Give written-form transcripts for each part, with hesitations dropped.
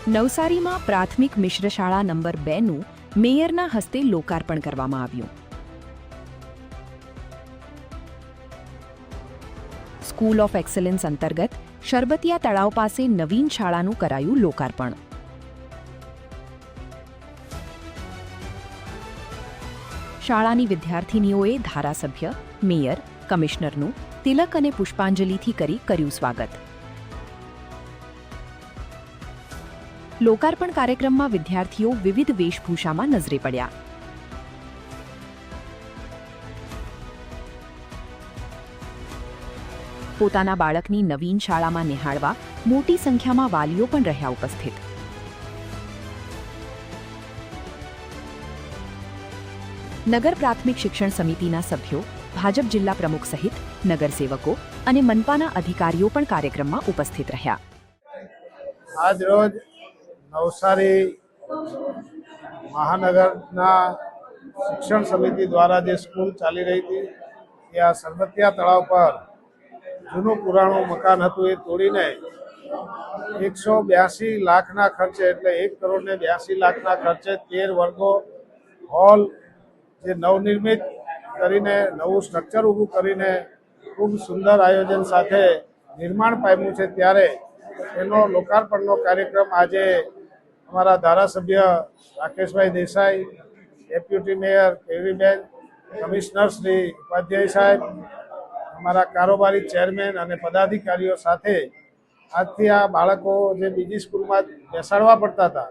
નવસારીમાં પ્રાથમિક મિશ્ર શાળા નંબર 2નું મેયરના હસ્તે લોકાર્પણ કરવામાં આવ્યું. સ્કૂલ ઓફ એક્સલન્સ અંતર્ગત શરબતિયા તળાવ પાસે નવીન શાળાનું કરાયું લોકાર્પણ. શાળાની વિદ્યાર્થીનીઓએ ધારાસભ્ય, મેયર, કમિશનરનું તિલક અને પુષ્પાંજલિથી કરી કર્યું સ્વાગત. લોકાર્પણ કાર્યક્રમમાં વિદ્યાર્થીઓ વિવિધ વેશભૂષામાં નજરે પડ્યા. પોતાના બાળકની નવીન શાળામાં નિહાળવા મોટી સંખ્યામાં વાલીઓ પણ રહ્યા ઉપસ્થિત. નગર પ્રાથમિક શિક્ષણ સમિતિના સભ્યો, ભાજપ જિલ્લા પ્રમુખ સહિત નગરસેવકો અને મનપાના અધિકારીઓ પણ કાર્યક્રમમાં ઉપસ્થિત રહ્યા. આજ રોજ નવસારી મહાનગરના શિક્ષણ સમિતિ દ્વારા જે સ્કૂલ ચાલી રહી હતી ત્યાં સરબતિયા તળાવ પર જૂનું પુરાણું મકાન હતું એ તોડીને 182 લાખના ખર્ચે એટલે 1,82 લાખના ખર્ચે 13 વર્ગો હોલ જે નવનિર્મિત કરીને નવું સ્ટ્રક્ચર ઊભું કરીને ખૂબ સુંદર આયોજન સાથે નિર્માણ પામ્યું છે. ત્યારે એનો લોકાર્પણનો કાર્યક્રમ આજે અમારા ધારાસભ્ય Rakeshbhai Desai, deputy mayor Keviben, commissioner Shri Upadhyay સાહેબ, અમારા કારોબારી ચેરમેન અને પદાધિકારીઓ સાથે આજથી આ બાળકો જે બીજી સ્કૂલમાં બેસાડવા પડતા હતા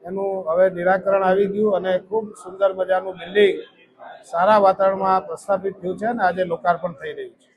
એનું હવે નિરાકરણ આવી ગયું અને ખૂબ સુંદર મજાનું બિલ્ડિંગ સારા વાતાવરણમાં પ્રસ્થાપિત થયું છે અને આજે લોકાર્પણ થઈ રહ્યું છે.